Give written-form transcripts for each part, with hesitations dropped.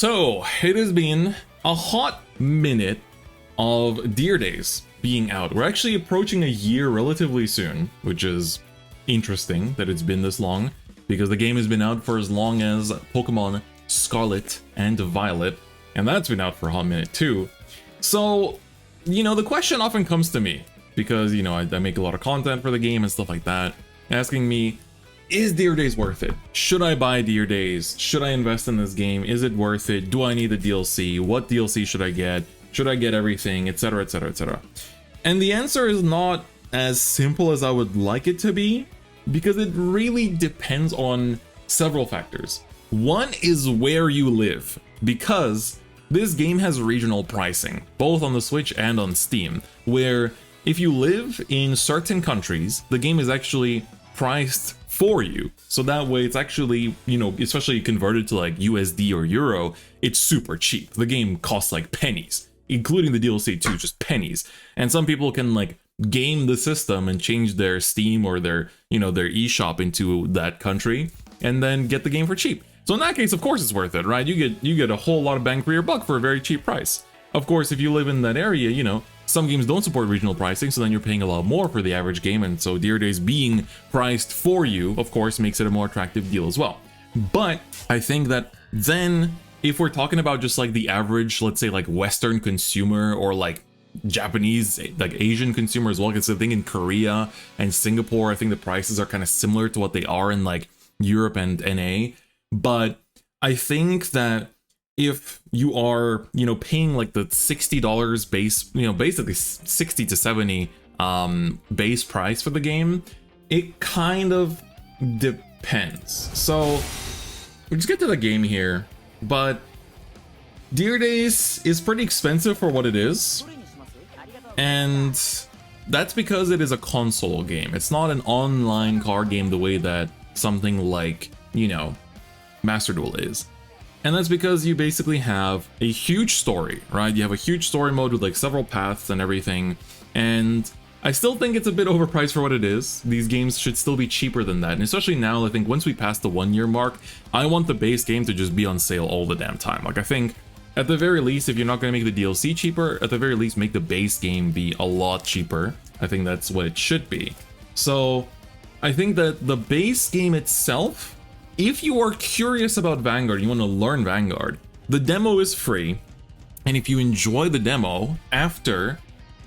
So it has been a hot minute of Deer Days being out. We're actually approaching a year relatively soon, which is interesting that it's been this long, because the game has been out for as long as Pokemon Scarlet and Violet, and that's been out for a hot minute too. So, you know, the question often comes to me, because, you know, I make a lot of content for the game and stuff like that, asking me, is Deer Days worth it? Should I buy Deer Days? Should I invest in this game? Is it worth it? Do I need the DLC? What DLC should I get? Should I get everything? Etc, etc, etc. And the answer is not as simple as I would like it to be, because it really depends on several factors. One is where you live, because this game has regional pricing, both on the Switch and on Steam, where if you live in certain countries, the game is actually priced for you. So that way it's actually, you know, especially converted to like USD or Euro, it's super cheap. The game costs like pennies, including the DLC too, just pennies. And some people can like game the system and change their Steam or their, you know, their eShop into that country and then get the game for cheap. So in that case, of course it's worth it, right? You get a whole lot of bang for your buck for a very cheap price. Of course, if you live in that area, you know, some games don't support regional pricing, so then you're paying a lot more for the average game, and so Deer Days being priced for you, of course, makes it a more attractive deal as well. But I think that then, if we're talking about just like the average, let's say like Western consumer or like Japanese, like Asian consumer as well, because I think in Korea and Singapore, I think the prices are kind of similar to what they are in like Europe and NA. But I think that if you are, you know, paying like the $60 base, you know, basically 60 to 70 base price for the game, it kind of depends. So we'll just get to the game here, but Deer Days is pretty expensive for what it is, and that's because it is a console game. It's not an online card game the way that something like, you know, Master Duel is. And that's because you basically have a huge story, right? You have a huge story mode with like several paths and everything. And I still think it's a bit overpriced for what it is. These games should still be cheaper than that. And especially now, I think once we pass the 1 year mark, I want the base game to just be on sale all the damn time. Like I think at the very least, if you're not going to make the DLC cheaper, at the very least make the base game be a lot cheaper. I think that's what it should be. So I think that the base game itself, if you are curious about Vanguard, you want to learn Vanguard, the demo is free, and if you enjoy the demo after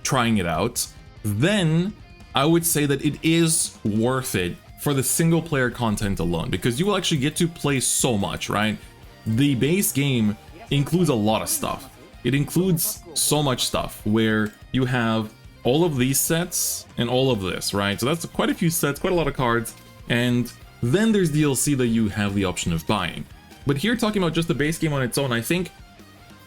trying it out, then I would say that it is worth it for the single player content alone, because you will actually get to play so much, right? The base game includes a lot of stuff. It includes so much stuff where you have all of these sets and all of this, right? So that's quite a few sets, quite a lot of cards, and then there's DLC that you have the option of buying. But here, talking about just the base game on its own, I think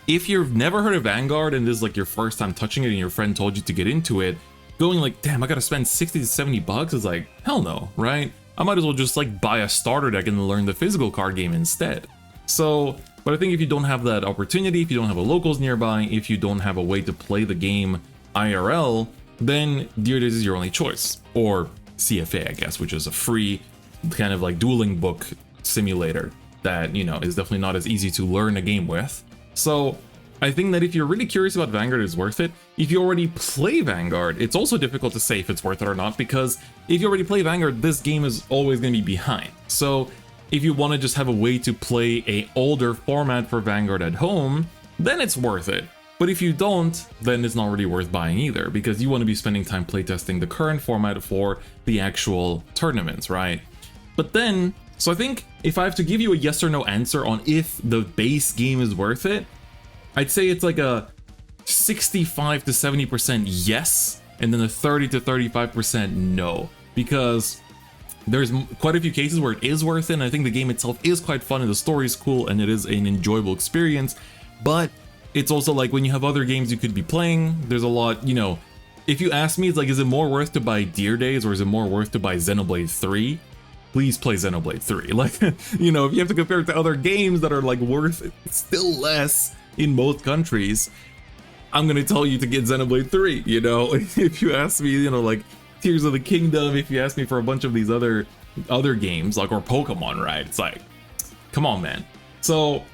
if you've never heard of Vanguard and this is like your first time touching it and your friend told you to get into it, going like, damn, I gotta spend 60 to 70 bucks is like, hell no, right? I might as well just like buy a starter deck and learn the physical card game instead. So, but I think if you don't have that opportunity, if you don't have a locals nearby, if you don't have a way to play the game IRL, then Deer Days is your only choice. Or CFA, I guess, which is a free kind of like dueling book simulator that, you know, is definitely not as easy to learn a game with. So I think that if you're really curious about Vanguard, it's worth it. If you already play Vanguard, it's also difficult to say if it's worth it or not, because if you already play Vanguard, this game is always going to be behind. So if you want to just have a way to play a older format for Vanguard at home, then it's worth it. But if you don't, then it's not really worth buying either, because you want to be spending time playtesting the current format for the actual tournaments, right? But then, so I think if I have to give you a yes or no answer on if the base game is worth it, I'd say it's like a 65 to 70% yes, and then a 30 to 35% no, because there's quite a few cases where it is worth it, and I think the game itself is quite fun, and the story is cool, and it is an enjoyable experience. But it's also like when you have other games you could be playing, there's a lot, you know, if you ask me, it's like, is it more worth to buy Deer Days or is it more worth to buy Xenoblade 3? Please play Xenoblade 3. Like, you know, if you have to compare it to other games that are like worth still less in most countries, I'm gonna tell you to get Xenoblade 3, you know? If you ask me, you know, like Tears of the Kingdom, if you ask me for a bunch of these other games, like, or Pokemon, right? It's like, come on, man. So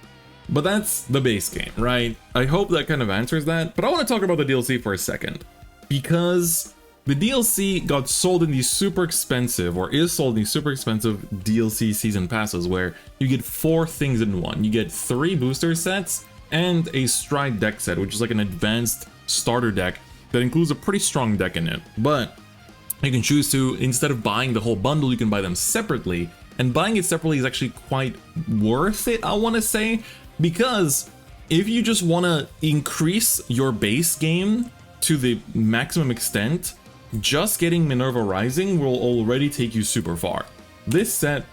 But that's the base game, right? I hope that kind of answers that. But I want to talk about the DLC for a second, because the DLC got sold in these super expensive, or is sold in these super expensive DLC season passes, where you get 4 things in one. You get 3 booster sets and a Stride deck set, which is like an advanced starter deck that includes a pretty strong deck in it. But you can choose to, instead of buying the whole bundle, you can buy them separately. And buying it separately is actually quite worth it, I want to say, because if you just want to increase your base game to the maximum extent, just getting Minerva Rising will already take you super far. This set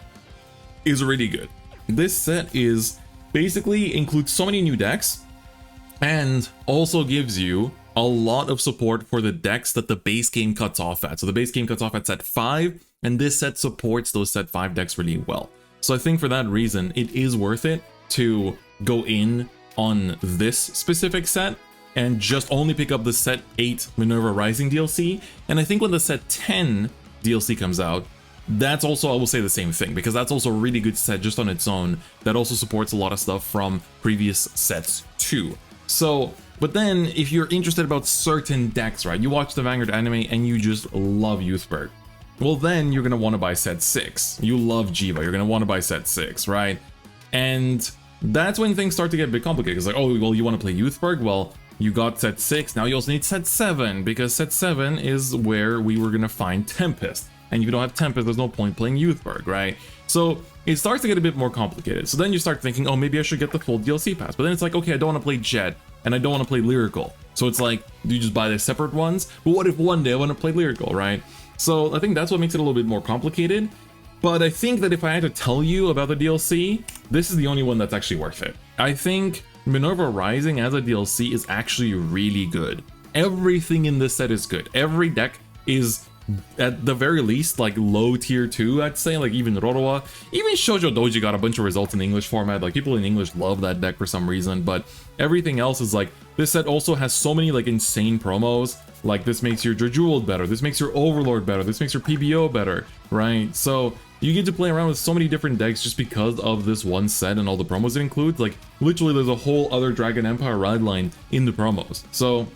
is really good. This set is basically includes so many new decks, and also gives you a lot of support for the decks that the base game cuts off at. So the base game cuts off at set 5, and this set supports those set 5 decks really well. So I think for that reason, it is worth it to go in on this specific set and just only pick up the set 8 Minerva Rising DLC. And I think when the set 10 DLC comes out, that's also, I will say the same thing, because that's also a really good set just on its own that also supports a lot of stuff from previous sets too. So, but then if you're interested about certain decks, right, you watch the Vanguard anime and you just love Youthberg, well then you're going to want to buy set 6. You love Jiva, you're going to want to buy set 6, right? And that's when things start to get a bit complicated. It's like, oh, well, you want to play Youthberg? Well, you got set 6, now you also need set 7, because set 7 is where we were going to find Tempest. And if you don't have Tempest, there's no point playing Youthberg, right? So it starts to get a bit more complicated. So then you start thinking, oh, maybe I should get the full DLC pass. But then it's like, okay, I don't want to play Jet, and I don't want to play Lyrical. So it's like, do you just buy the separate ones? But what if one day I want to play Lyrical, right? So I think that's what makes it a little bit more complicated. But I think that if I had to tell you about the DLC, this is the only one that's actually worth it. I think Minerva Rising as a DLC is actually really good. Everything in this set is good. Every deck is, at the very least, like low tier 2, I'd say. Like even Roroa, even Shoujo Doji got a bunch of results in the English format. Like people in English love that deck for some reason, but everything else is like, this set also has so many like insane promos. Like this makes your Jeweled better, this makes your Overlord better, this makes your PBO better, right? So you get to play around with so many different decks just because of this one set and all the promos it includes. Like literally there's a whole other Dragon Empire ride line in the promos. So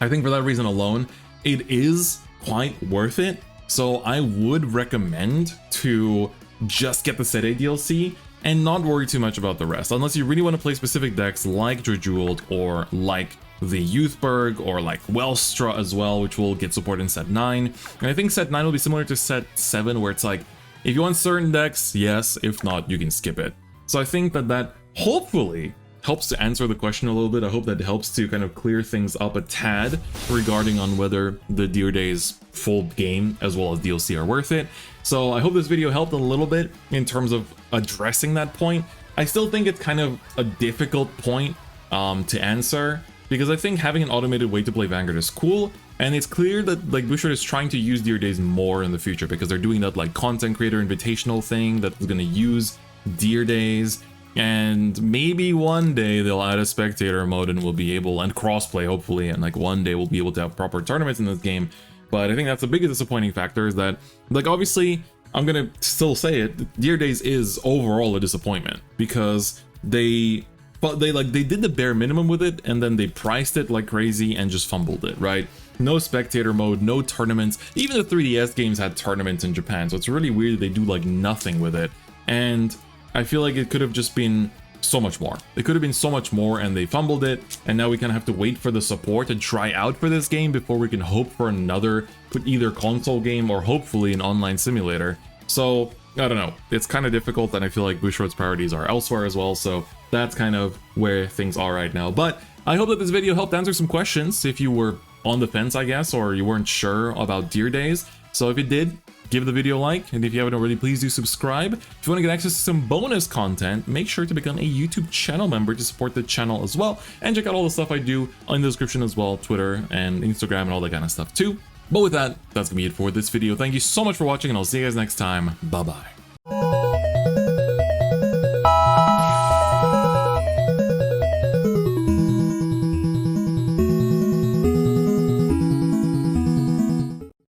I think for that reason alone, it is quite worth it. So I would recommend to just get the set 8 DLC and not worry too much about the rest, unless you really want to play specific decks like Jeweled or like the Youthberg or like Wellstra as well, which will get support in set 9. And I think set 9 will be similar to set 7, where it's like, if you want certain decks, yes, if not, you can skip it. So I think that that hopefully helps to answer the question a little bit. I hope that helps to kind of clear things up a tad regarding on whether the Dear Days full game as well as DLC are worth it. So I hope this video helped a little bit in terms of addressing that point. I still think it's kind of a difficult point to answer, because I think having an automated way to play Vanguard is cool, and it's clear that like Bushiroad is trying to use Dear Days more in the future, because they're doing that like content creator invitational thing that is going to use Dear Days. And maybe one day they'll add a spectator mode and we'll be able, and crossplay hopefully, and like one day we'll be able to have proper tournaments in this game. But I think that's the biggest disappointing factor, is that like obviously I'm gonna still say it, Dear Days is overall a disappointment, because they did the bare minimum with it and then they priced it like crazy and just fumbled it, right? No spectator mode, no tournaments. Even the 3DS games had tournaments in Japan, so it's really weird they do like nothing with it. And I feel like it could have just been so much more. It could have been so much more, and they fumbled it, and now we kind of have to wait for the support to try out for this game before we can hope for another either console game or hopefully an online simulator. So I don't know, it's kind of difficult, and I feel like Bushiroad's priorities are elsewhere as well, so that's kind of where things are right now. But I hope that this video helped answer some questions if you were on the fence, I guess, or you weren't sure about Dear Days. So if it did, give the video a like, and if you haven't already, please do subscribe. If you want to get access to some bonus content, make sure to become a YouTube channel member to support the channel as well, and check out all the stuff I do in the description as well, Twitter and Instagram and all that kind of stuff too. But with that, that's gonna be it for this video. Thank you so much for watching, and I'll see you guys next time. Bye bye.